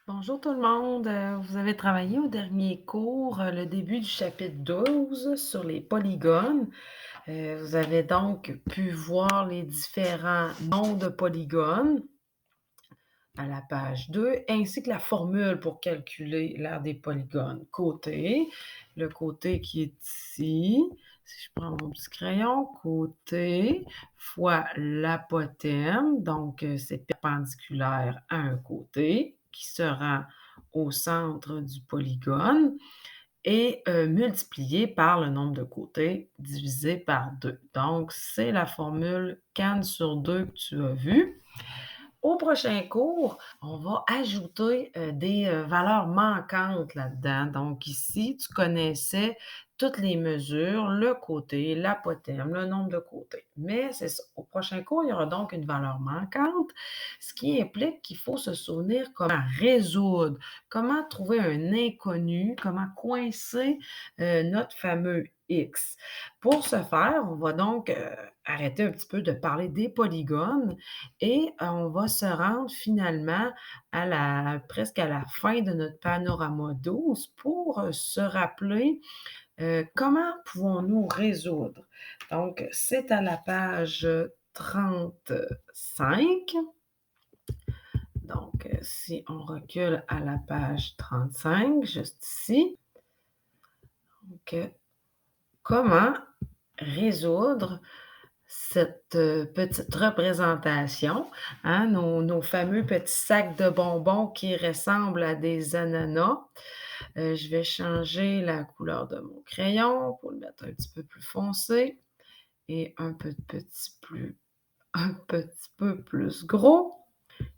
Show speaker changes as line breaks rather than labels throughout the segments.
Bonjour tout le monde. Vous avez travaillé au dernier cours, le début du chapitre 12 sur les polygones. Vous avez donc pu voir les différents noms de polygones à la page 2, ainsi que la formule pour calculer l'aire des polygones. Côté, le côté qui est ici, si je prends mon petit crayon, côté fois l'apothème, donc c'est perpendiculaire à un côté qui se rend au centre du polygone et multiplié par le nombre de côtés divisé par 2. Donc, c'est la formule CAN sur 2 que tu as vue. Au prochain cours, on va ajouter, des, valeurs manquantes là-dedans. Donc ici, tu connaissais toutes les mesures, le côté, l'apothème, le nombre de côtés. Mais c'est ça, au prochain cours, il y aura donc une valeur manquante, ce qui implique qu'il faut se souvenir comment résoudre, comment trouver un inconnu, comment coincer, notre fameux X. Pour ce faire, on va donc, arrêter un petit peu de parler des polygones et on va se rendre finalement presque à la fin de notre panorama 12 pour, se rappeler, comment pouvons-nous résoudre? Donc, c'est à la page 35. Donc, si on recule à la page 35, juste ici, donc, comment résoudre cette, petite représentation, hein, nos fameux petits sacs de bonbons qui ressemblent à des ananas. Je vais changer la couleur de mon crayon pour le mettre un petit peu plus foncé et un petit peu plus gros.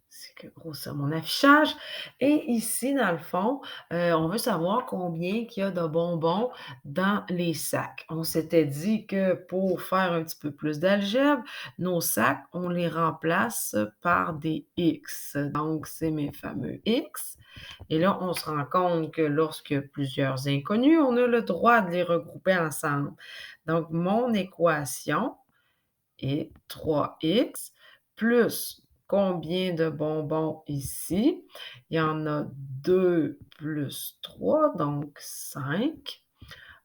C'est que grossir mon affichage et ici, dans le fond, on veut savoir combien qu'il y a de bonbons dans les sacs. On s'était dit que pour faire un petit peu plus d'algèbre, nos sacs, on les remplace par des X. Donc, c'est mes fameux X et là, on se rend compte que lorsqu'il y a plusieurs inconnus, on a le droit de les regrouper ensemble. Donc, mon équation est 3x plus combien de bonbons ici? Il y en a 2 plus 3, donc 5,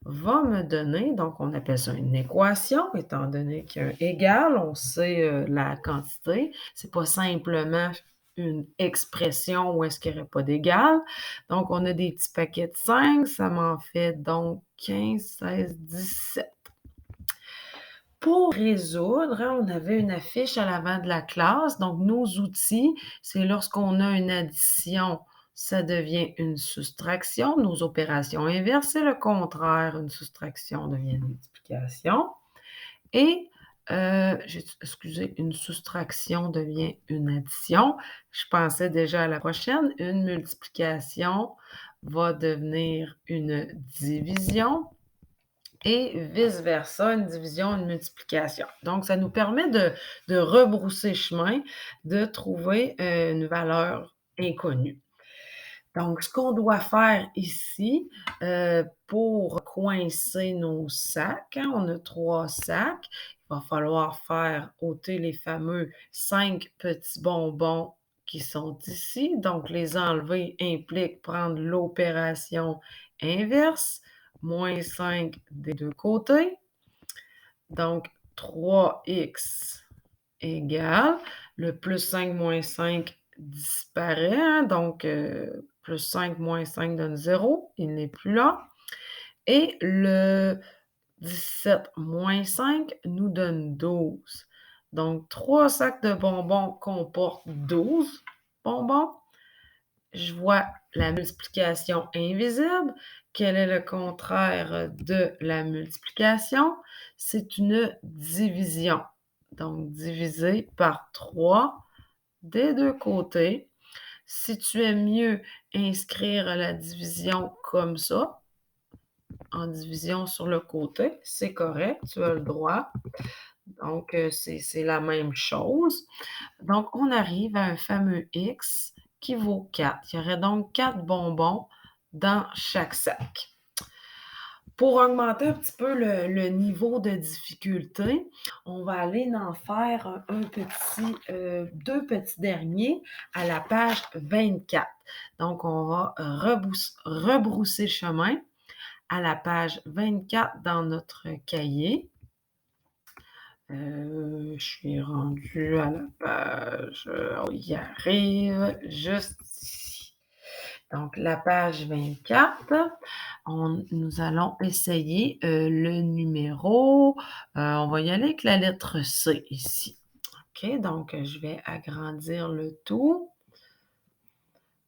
va me donner, donc on appelle ça une équation, étant donné qu'il y a un égal, on sait, la quantité. C'est pas simplement une expression où est-ce qu'il y aurait pas d'égal. Donc on a des petits paquets de 5, ça m'en fait donc 15, 16, 17. Pour résoudre, hein, on avait une affiche à l'avant de la classe. Donc, nos outils, c'est lorsqu'on a une addition, ça devient une soustraction. Nos opérations inverses, c'est le contraire. Une soustraction devient une multiplication. Et, excusez, une soustraction devient une addition. Je pensais déjà à la prochaine. Une multiplication va devenir une division et vice-versa, une division, une multiplication. Donc, ça nous permet de rebrousser chemin, de trouver, une valeur inconnue. Donc, ce qu'on doit faire ici, pour coincer nos sacs, hein, on a 3 sacs, il va falloir faire ôter les fameux 5 petits bonbons qui sont ici. Donc, les enlever implique prendre l'opération inverse, moins 5 des 2 côtés. Donc, 3x égale, le plus 5 moins 5 disparaît, hein, donc plus 5 moins 5 donne 0, il n'est plus là. Et le 17 moins 5 nous donne 12. Donc, 3 sacs de bonbons comportent 12 bonbons. Je vois la multiplication invisible. Quel est le contraire de la multiplication? C'est une division. Donc, diviser par 3 des 2 côtés. Si tu aimes mieux inscrire la division comme ça, en division sur le côté, c'est correct, tu as le droit. Donc, c'est la même chose. Donc, on arrive à un fameux X qui vaut 4. Il y aurait donc 4 bonbons dans chaque sac. Pour augmenter un petit peu le niveau de difficulté, on va aller en faire un petit, 2 petits derniers à la page 24. Donc on va rebrousser le chemin à la page 24 dans notre cahier. Je suis rendue à la page, on y arrive, juste ici. Donc la page 24, nous allons essayer, le numéro, on va y aller avec la lettre C ici. OK, donc je vais agrandir le tout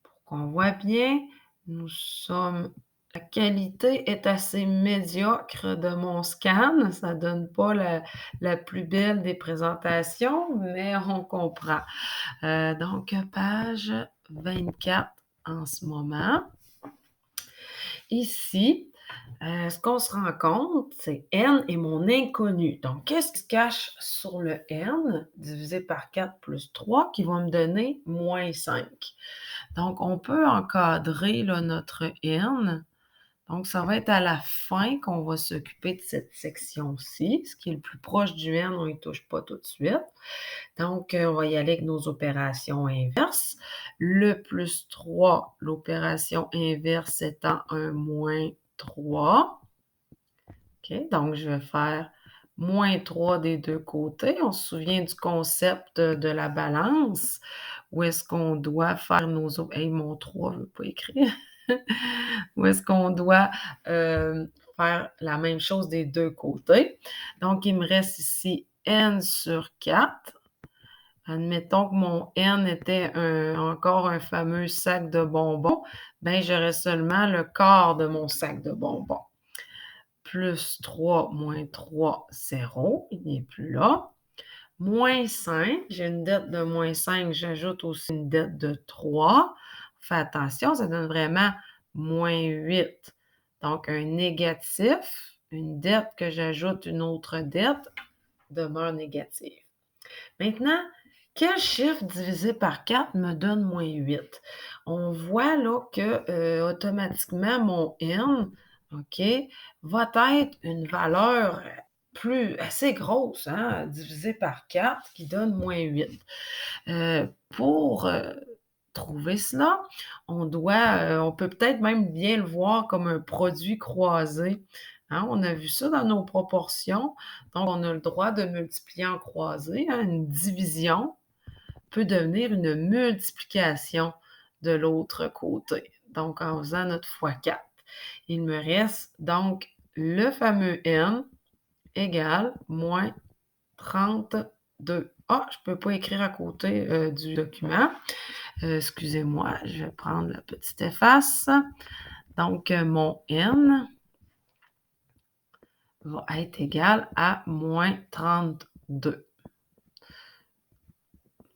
pour qu'on voit bien. La qualité est assez médiocre de mon scan. Ça donne pas la plus belle des présentations, mais on comprend. Donc page 24 en ce moment. Ici, ce qu'on se rend compte, c'est n est mon inconnu. Donc, qu'est-ce qui se cache sur le n divisé par 4 plus 3 qui va me donner moins 5? Donc, on peut encadrer là, notre n. Donc, ça va être à la fin qu'on va s'occuper de cette section-ci. Ce qui est le plus proche du n, on n'y touche pas tout de suite. Donc, on va y aller avec nos opérations inverses. Le plus 3, l'opération inverse étant un moins 3. OK, donc je vais faire moins 3 des deux côtés. On se souvient du concept de la balance. Où est-ce qu'on doit faire nos... Hey, mon 3 ne veut pas écrire. Où est-ce qu'on doit faire la même chose des deux côtés. Donc, il me reste ici n sur 4. Admettons que mon n était encore un fameux sac de bonbons, bien, j'aurais seulement le quart de mon sac de bonbons. Plus 3 moins 3, 0, il n'est plus là. Moins 5, j'ai une dette de moins 5, j'ajoute aussi une dette de 3. Fais attention, ça donne vraiment moins 8. Donc, un négatif, une dette que j'ajoute une autre dette, demeure négative. Maintenant, quel chiffre divisé par 4 me donne moins 8? On voit là que automatiquement, mon n, OK, va être une valeur assez grosse, hein, divisée par 4, qui donne moins 8. Pour trouver cela, on peut peut-être même bien le voir comme un produit croisé. Hein, on a vu ça dans nos proportions. Donc, on a le droit de multiplier en croisé. Hein, une division peut devenir une multiplication de l'autre côté. Donc, en faisant notre fois 4. Il me reste donc le fameux n égale moins 32. Ah, je ne peux pas écrire à côté du document. Excusez-moi, je vais prendre la petite efface. Donc, mon n va être égal à moins 32.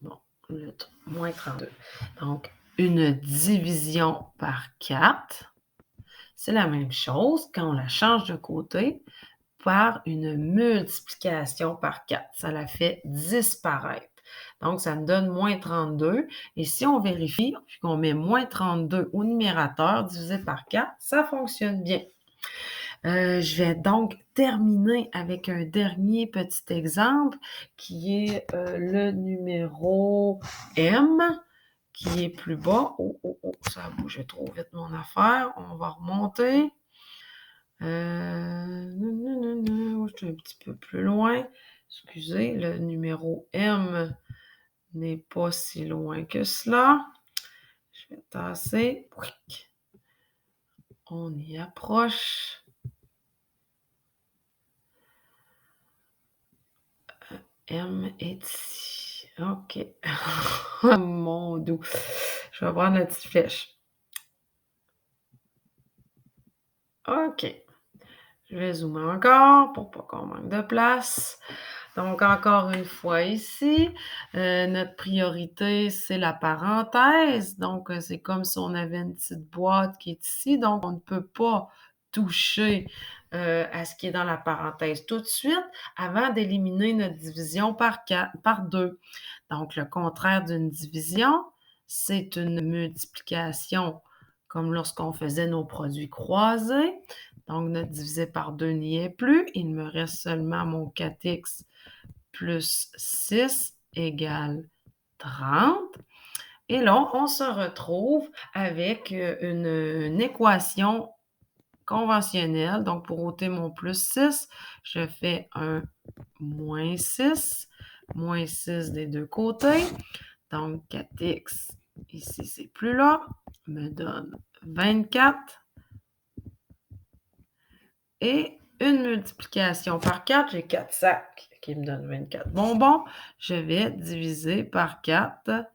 Bon, moins 32. Donc, une division par 4, c'est la même chose quand on la change de côté par une multiplication par 4. Ça la fait disparaître. Donc, ça me donne moins 32. Et si on vérifie, puis qu'on met moins 32 au numérateur divisé par 4, ça fonctionne bien. Je vais donc terminer avec un dernier petit exemple qui est le numéro M, qui est plus bas. Oh, oh, oh, ça a bougé trop vite mon affaire. On va remonter. Je suis un petit peu plus loin. Excusez, le numéro M n'est pas si loin que cela. Je vais tasser. On y approche. M est ici. OK. Mon doux. Je vais prendre la petite flèche. OK. Je vais zoomer encore pour pas qu'on manque de place. Donc, encore une fois ici, notre priorité, c'est la parenthèse. Donc, c'est comme si on avait une petite boîte qui est ici. Donc, on ne peut pas toucher à ce qui est dans la parenthèse tout de suite avant d'éliminer notre division par 2. Donc, le contraire d'une division, c'est une multiplication, comme lorsqu'on faisait nos produits croisés. Donc, 9 divisé par 2 n'y est plus. Il me reste seulement mon 4x plus 6 égale 30. Et là, on se retrouve avec une équation conventionnelle. Donc, pour ôter mon plus 6, je fais un moins 6 des deux côtés. Donc, 4x, ici, c'est plus là, me donne 24. Et une multiplication par 4, j'ai 4 sacs qui me donnent 24 bonbons. Je vais diviser par 4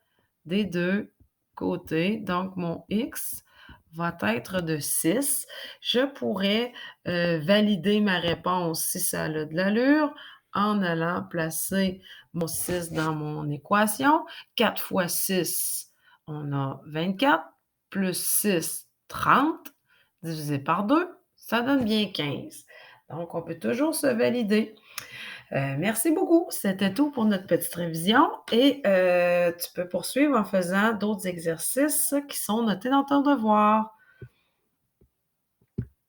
des deux côtés. Donc, mon x va être de 6. Je pourrais valider ma réponse si ça a de l'allure en allant placer mon 6 dans mon équation. 4 fois 6, on a 24, plus 6, 30, divisé par 2, ça donne bien 15. Donc, on peut toujours se valider. Merci beaucoup. C'était tout pour notre petite révision et tu peux poursuivre en faisant d'autres exercices qui sont notés dans ton devoir.